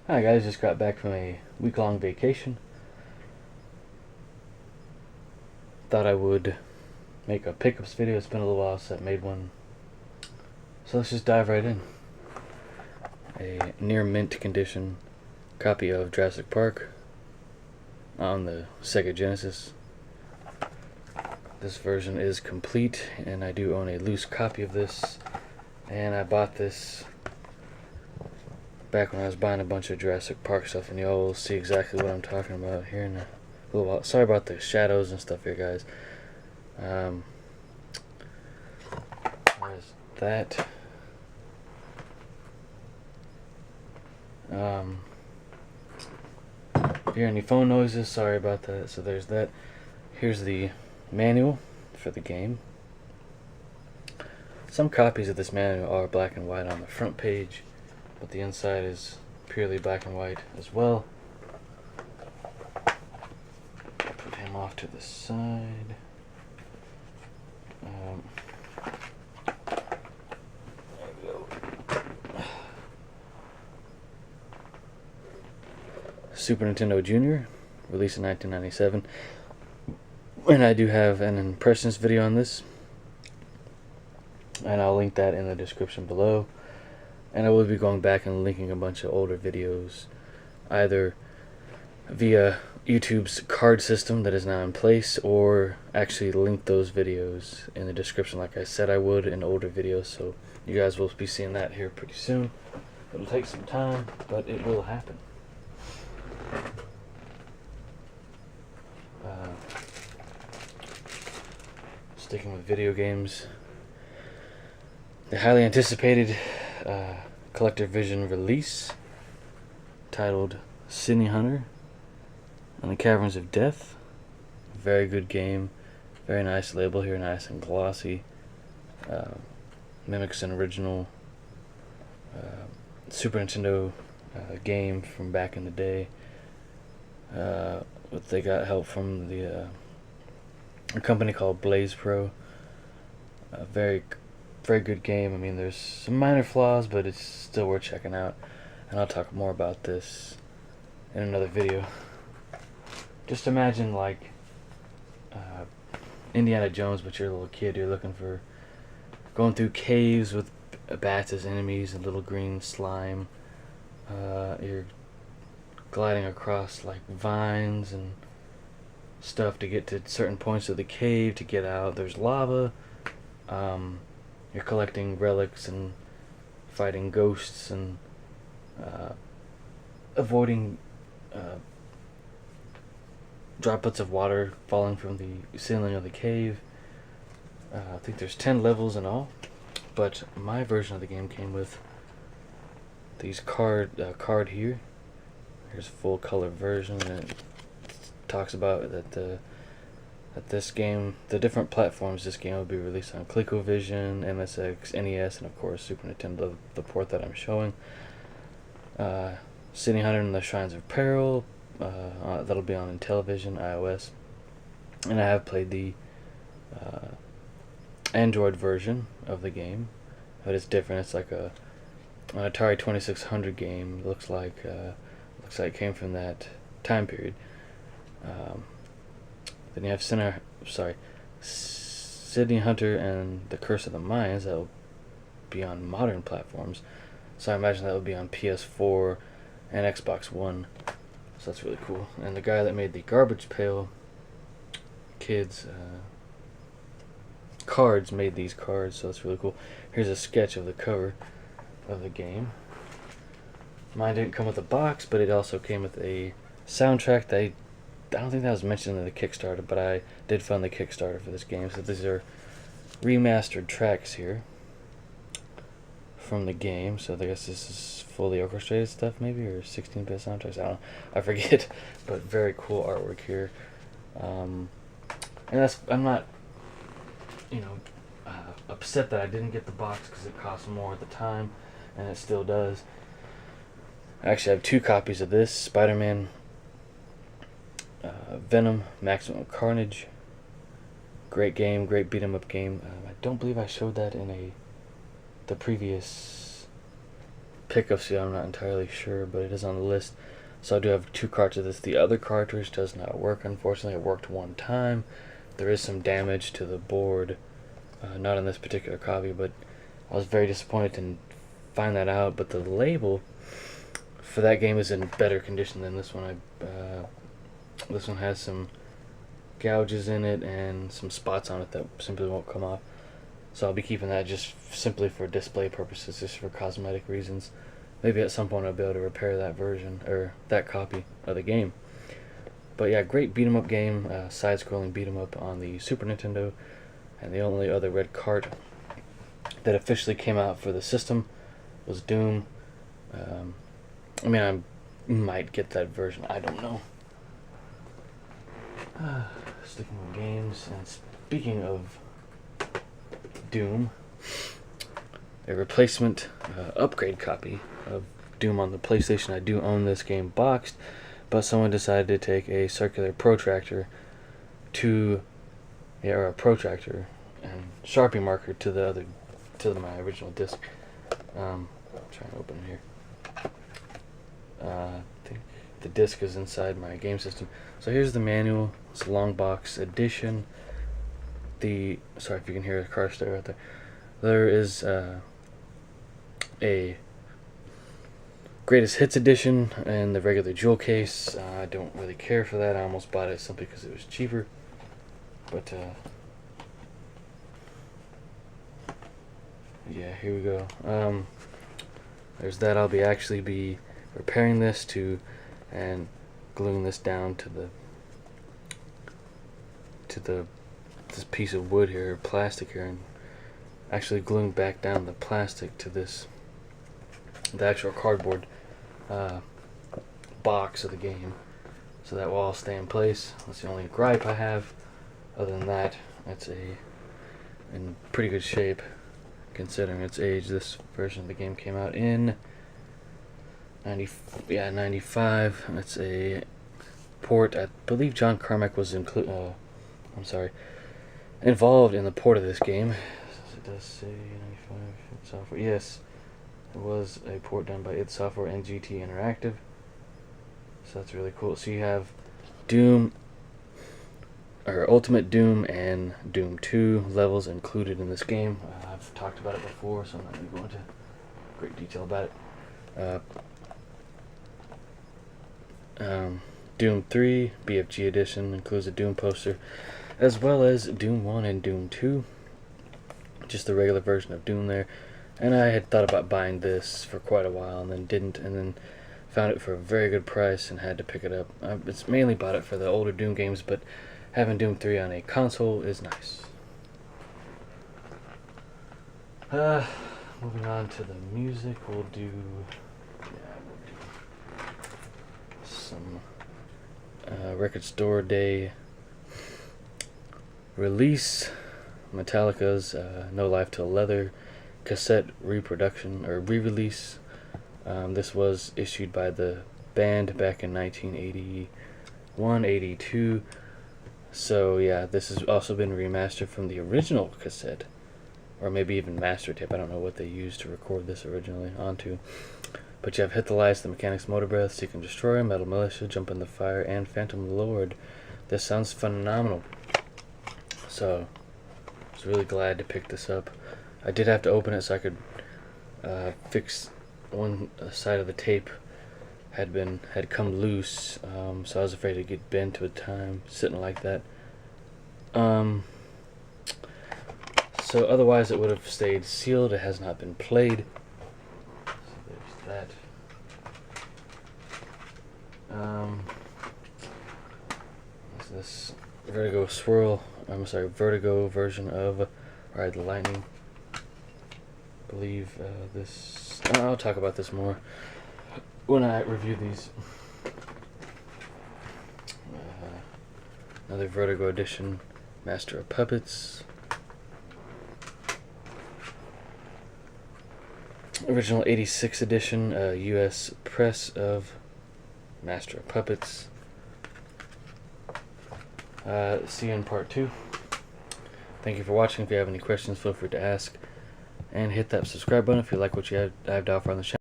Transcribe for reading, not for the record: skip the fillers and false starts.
Hi guys, just got back from a week-long vacation. Thought I would make a pickups video. It's been a little while since I made one. So let's just dive right in. A near mint condition copy of Jurassic Park on the Sega Genesis. This version is complete, and I do own a loose copy of this. And I bought this back when I was buying a bunch of Jurassic Park stuff, and you'll see exactly what I'm talking about here in a little while. Sorry about the shadows and stuff here, guys. There's that. If you hear any phone noises, sorry about that. So there's that. Here's the manual for the game. Some copies of this manual are black and white on the front page, but the inside is purely black and white as well. Put him off to the side. There we go. Super Nintendo Jr., released in 1997. And I do have an impressionist video on this, and I'll link that in the description below. And I will be going back and linking a bunch of older videos, either via YouTube's card system that is now in place, or actually link those videos in the description like I said I would in older videos. So you guys will be seeing that here pretty soon. It'll take some time, but it will happen. Sticking with video games, the highly anticipated collector vision release titled City Hunter and the Caverns of Death. Very good game, very nice label here, nice and glossy. Mimics an original Super Nintendo game from back in the day. They got help from a company called Blaze Pro. A very good game. I mean, there's some minor flaws, but it's still worth checking out. And I'll talk more about this in another video. Just imagine like Indiana Jones, but you're a little kid. You're looking for going through caves with bats as enemies and little green slime. You're gliding across like vines and stuff to get to certain points of the cave to get out. There's lava. You're collecting relics and fighting ghosts and avoiding droplets of water falling from the ceiling of the cave. I think there's 10 levels in all, but my version of the game came with these card here. Here's a full color version, and it talks about that that this game, the different platforms this game will be released on: ColecoVision, MSX, NES, and of course Super Nintendo, the port that I'm showing. City Hunter and the Shrines of Peril, that'll be on Intellivision, iOS, and I have played the Android version of the game, but it's different. It's like an Atari 2600 game. Looks like it came from that time period. Then you have City Hunter and the Curse of the Mayans. That will be on modern platforms, so I imagine that will be on PS4 and Xbox One. So that's really cool. And the guy that made the Garbage Pail Kids cards made these cards, so that's really cool. Here's a sketch of the cover of the game. Mine didn't come with a box, but it also came with a soundtrack that I don't think that was mentioned in the Kickstarter, but I did fund the Kickstarter for this game. So these are remastered tracks here from the game. So I guess this is fully orchestrated stuff, maybe, or 16-bit soundtracks. I don't know. I forget. But very cool artwork here. And I'm not, upset that I didn't get the box because it cost more at the time, and it still does. I actually have 2 copies of this: Spider-Man, Venom, Maximum Carnage. Great game, great beat 'em up game. I don't believe I showed that in the previous pickup seal, I'm not entirely sure, but it is on the list. So I do have 2 cartridges. The other cartridge does not work, unfortunately. It worked one time. There is some damage to the board, not on this particular copy, but I was very disappointed to find that out. But the label for that game is in better condition than this one. This one has some gouges in it and some spots on it that simply won't come off. So I'll be keeping that just simply for display purposes, just for cosmetic reasons. Maybe at some point I'll be able to repair that version, or that copy of the game. But yeah, great beat 'em up game, side-scrolling beat 'em up on the Super Nintendo. And the only other red cart that officially came out for the system was Doom. I mean, I might get that version, I don't know. Sticking with games, and speaking of Doom, a replacement upgrade copy of Doom on the PlayStation. I do own this game boxed, but someone decided to take a circular protractor or a protractor and Sharpie marker to my original disc. I'm trying to open it here. I think the disc is inside my game system. So here's the manual. It's a long box edition. Sorry if you can hear a car stare right there. There is a Greatest Hits edition and the regular jewel case. I don't really care for that. I almost bought it simply because it was cheaper. But yeah, here we go. There's that. I'll actually be repairing this and gluing this down to this piece of wood here, or plastic here, and actually gluing back down the plastic to the actual cardboard box of the game, so that will all stay in place. That's the only gripe I have. Other than that, it's in pretty good shape considering its age. This version of the game came out in 95. It's a port. I believe John Carmack was involved in the port of this game. It does say 95 software. Yes, it was a port done by id Software and GT Interactive. So that's really cool. So you have Doom, or Ultimate Doom, and Doom 2 levels included in this game. I've talked about it before, so I'm not going to go into great detail about it. Doom 3 BFG edition includes a Doom poster, as well as Doom 1 and Doom 2. Just the regular version of Doom there. And I had thought about buying this for quite a while, and then didn't, and then found it for a very good price and had to pick it up. It's mainly bought it for the older Doom games, but having Doom 3 on a console is nice. Moving on to the music, we'll do some Record Store Day release. Metallica's No Life Till Leather cassette reproduction or re-release. This was issued by the band back in 1981-82. So yeah, this has also been remastered from the original cassette, or maybe even master tape. I don't know what they used to record this originally onto. But you have Hit the Lights, The Mechanics, Motor Breath, Seek and Destroy, Metal Militia, Jump in the Fire, and Phantom Lord. This sounds phenomenal. So I was really glad to pick this up. I did have to open it so I could fix one side of the tape had come loose, so I was afraid it'd get bent with time sitting like that. So otherwise it would have stayed sealed. It has not been played. So there's that. This Vertigo version of Ride the Lightning. I believe this. I'll talk about this more when I review these. Another Vertigo edition, Master of Puppets. Original 86 edition, U.S. press of Master of Puppets. See you in part 2. Thank you for watching. If you have any questions, feel free to ask. And hit that subscribe button if you like what I have to offer on the channel.